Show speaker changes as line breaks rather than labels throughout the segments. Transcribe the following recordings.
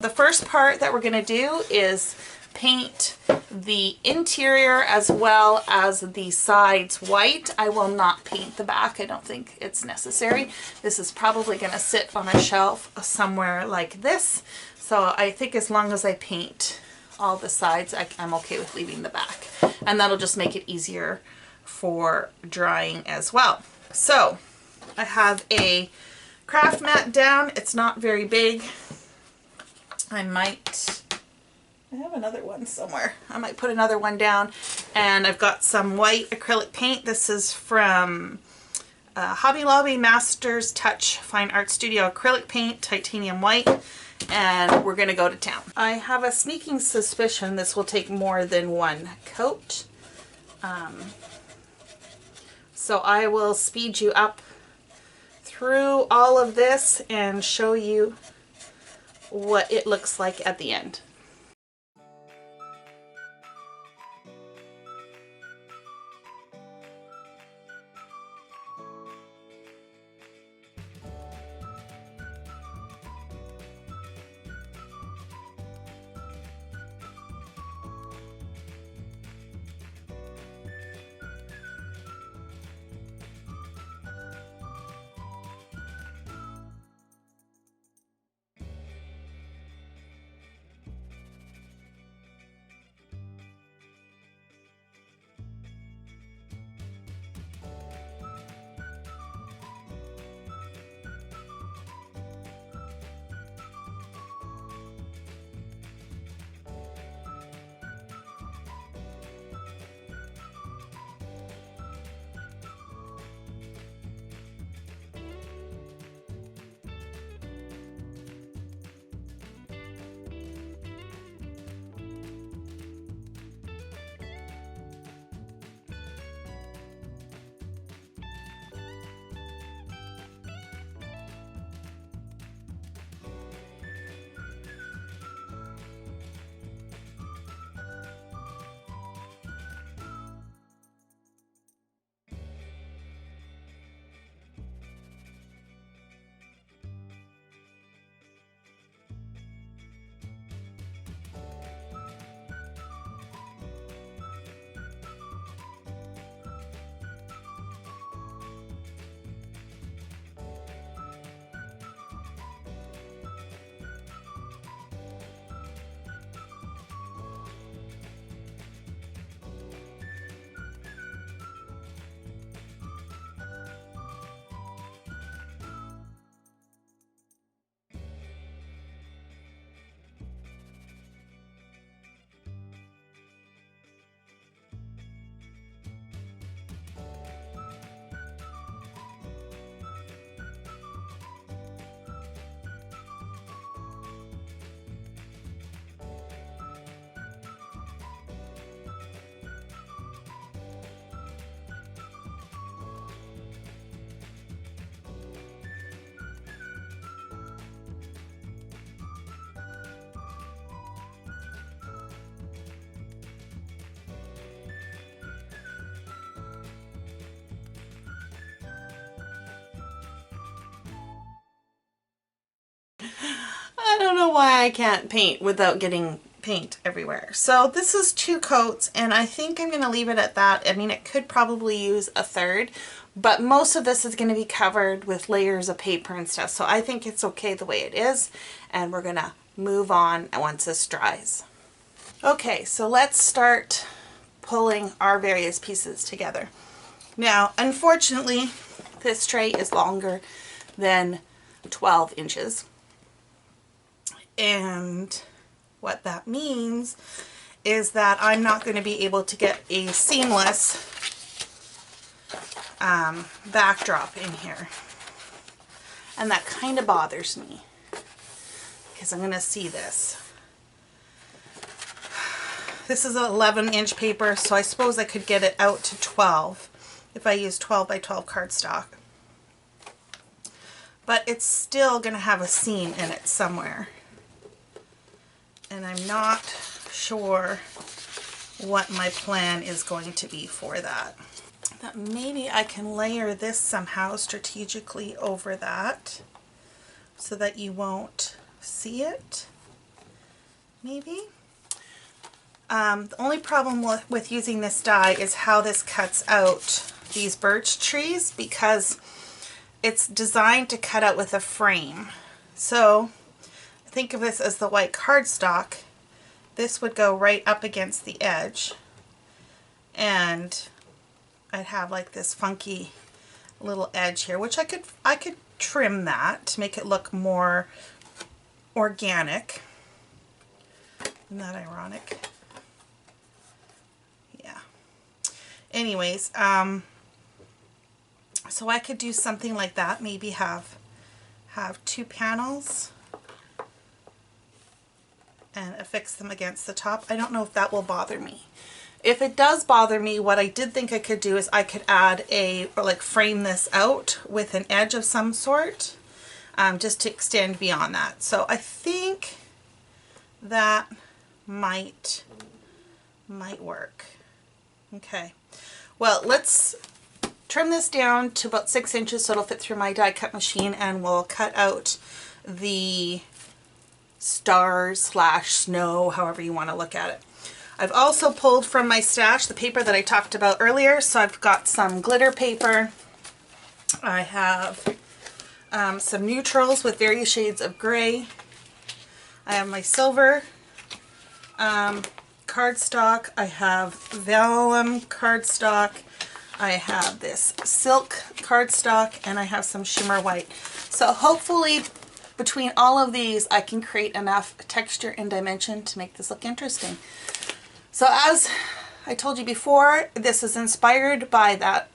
the first part that we're going to do is paint the interior as well as the sides white. I will not paint the back. I don't think it's necessary. This is probably going to sit on a shelf somewhere like this. So I think as long as I paint all the sides, I'm okay with leaving the back. And that'll just make it easier for drying as well. So I have a craft mat down. It's not very big. I have another one somewhere. I might put another one down. And I've got some white acrylic paint. This is from Hobby Lobby Masters Touch Fine Art Studio acrylic paint, titanium white. And we're going to go to town. I have a sneaking suspicion this will take more than one coat. So I will speed you up through all of this and show you what it looks like at the end. I don't know why I can't paint without getting paint everywhere. So this is 2 coats and I think I'm going to leave it at that. I mean, it could probably use a third, but most of this is going to be covered with layers of paper and stuff. So I think it's okay the way it is, and we're going to move on once this dries. Okay, so let's start pulling our various pieces together. Now, unfortunately, this tray is longer than 12 inches. And what that means is that I'm not going to be able to get a seamless backdrop in here. And that kind of bothers me because I'm going to see this. This is an 11-inch paper, so I suppose I could get it out to 12 if I use 12 by 12 cardstock. But it's still going to have a seam in it somewhere. And I'm not sure what my plan is going to be for that. That maybe I can layer this somehow strategically over that so that you won't see it. maybe. The only problem with using this die is how this cuts out these birch trees, because it's designed to cut out with a frame. So think of this as the white cardstock. This would go right up against the edge, and I'd have like this funky little edge here, which I could trim that to make it look more organic. Isn't that ironic? Yeah. Anyways, so I could do something like that. Maybe have 2 panels and affix them against the top. I don't know if that will bother me. If it does bother me, what I did think I could do is I could add or like frame this out with an edge of some sort, just to extend beyond that. So I think that might work. Okay. Well, let's trim this down to about 6 inches so it'll fit through my die cut machine, and we'll cut out the stars / snow, however you want to look at it. I've also pulled from my stash the paper that I talked about earlier. So I've got some glitter paper. I have some neutrals with various shades of gray. I have my silver cardstock. I have vellum cardstock. I have this silk cardstock, and I have some shimmer white. So hopefully between all of these I can create enough texture and dimension to make this look interesting. So as I told you before, this is inspired by that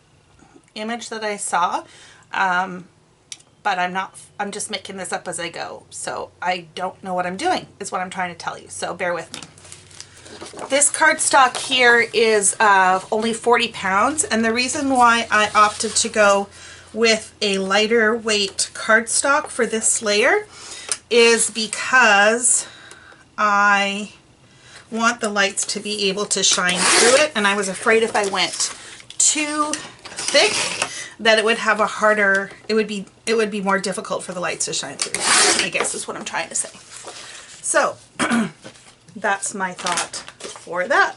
image that I saw, but I'm just making this up as I go. So I don't know what I'm doing, is what I'm trying to tell you. So bear with me. This cardstock here is only 40 pounds, and the reason why I opted to go with a lighter weight cardstock for this layer is because I want the lights to be able to shine through it, and I was afraid if I went too thick that it would have a harder, it would be more difficult for the lights to shine through, I guess is what I'm trying to say. So that's my thought for that.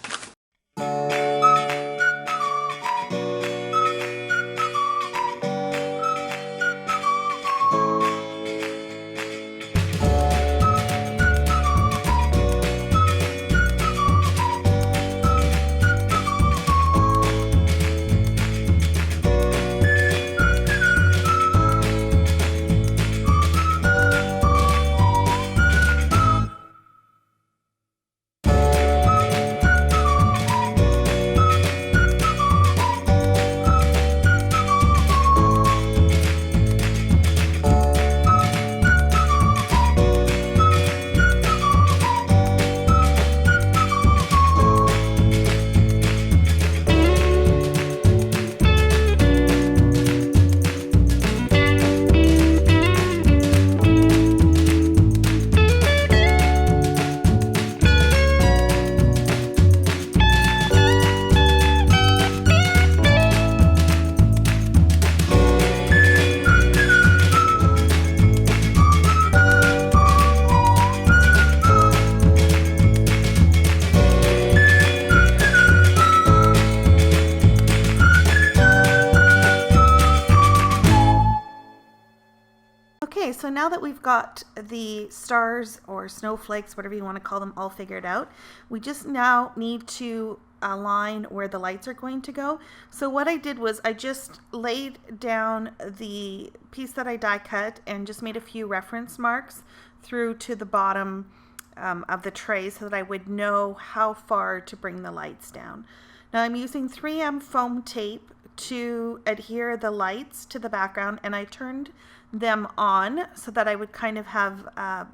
Okay, so now that we've got the stars or snowflakes, whatever you want to call them, all figured out, we just now need to align where the lights are going to go. So what I did was I just laid down the piece that I die cut and just made a few reference marks through to the bottom of the tray so that I would know how far to bring the lights down. Now I'm using 3M foam tape to adhere the lights to the background, and I turned them on so that I would kind of have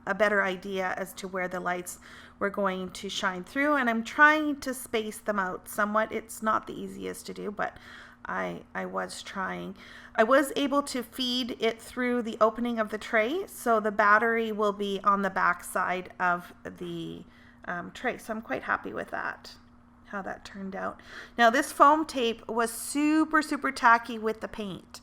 a better idea as to where the lights were going to shine through, and I'm trying to space them out somewhat. It's not the easiest to do, but I was trying. I was able to feed it through the opening of the tray, so the battery will be on the back side of the tray, so I'm quite happy with that, how that turned out. Now this foam tape was super tacky with the paint.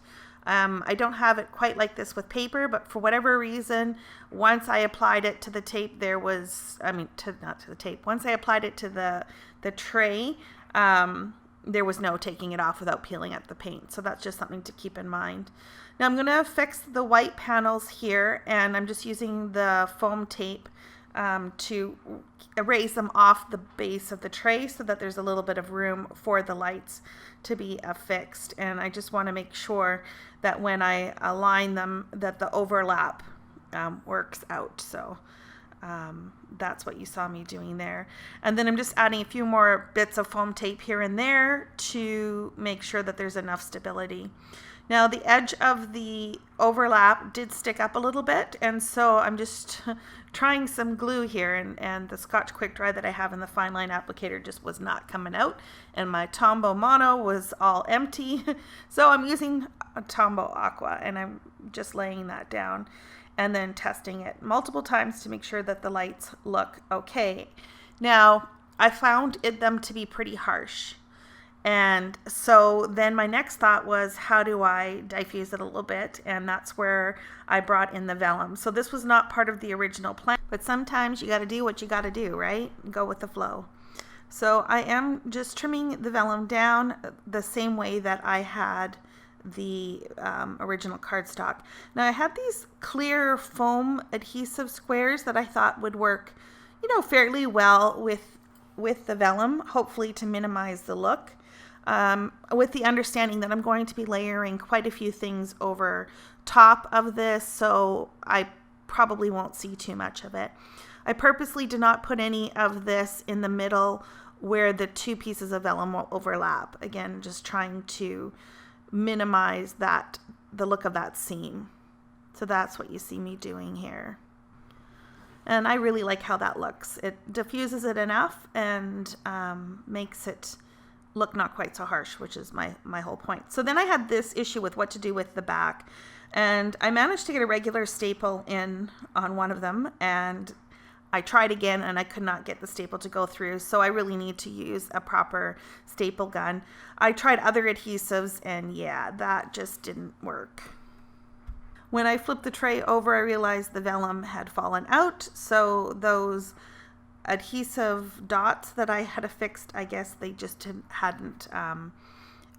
I don't have it quite like this with paper, but for whatever reason, once I applied it to the tape, there was, not to the tape, once I applied it to the tray, there was no taking it off without peeling up the paint. So that's just something to keep in mind. Now I'm going to fix the white panels here, and I'm just using the foam tape to erase them off the base of the tray so that there's a little bit of room for the lights to be affixed. And I just want to make sure that when I align them that the overlap works out. So that's what you saw me doing there. And then I'm just adding a few more bits of foam tape here and there to make sure that there's enough stability. Now the edge of the overlap did stick up a little bit, and so I'm just trying some glue here, and the Scotch Quick Dry that I have in the fine line applicator just was not coming out, and my Tombow Mono was all empty. So I'm using a Tombow Aqua, and I'm just laying that down and then testing it multiple times to make sure that the lights look okay. Now I found them to be pretty harsh. And so then my next thought was, how do I diffuse it a little bit? And that's where I brought in the vellum. So this was not part of the original plan, but sometimes you got to do what you got to do, right? Go with the flow. So I am just trimming the vellum down the same way that I had the original cardstock. Now I had these clear foam adhesive squares that I thought would work, fairly well with the vellum, hopefully to minimize the look. With the understanding that I'm going to be layering quite a few things over top of this, so I probably won't see too much of it. I purposely did not put any of this in the middle where the two pieces of vellum will overlap. Again, just trying to minimize the look of that seam. So that's what you see me doing here. And I really like how that looks. It diffuses it enough and makes it look not quite so harsh, which is my whole point. So then I had this issue with what to do with the back, and I managed to get a regular staple in on one of them, and I tried again and I could not get the staple to go through, so I really need to use a proper staple gun. I tried other adhesives, and yeah, that just didn't work. When I flipped the tray over, I realized the vellum had fallen out, so those adhesive dots that I had affixed, I guess they just hadn't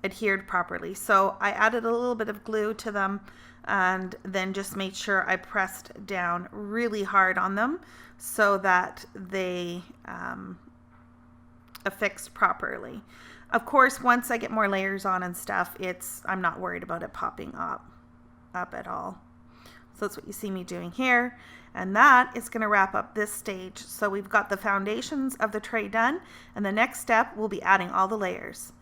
adhered properly. So I added a little bit of glue to them and then just made sure I pressed down really hard on them so that they affixed properly. Of course, once I get more layers on and stuff, I'm not worried about it popping up at all. So that's what you see me doing here. And that is going to wrap up this stage. So we've got the foundations of the tray done, and the next step will be adding all the layers.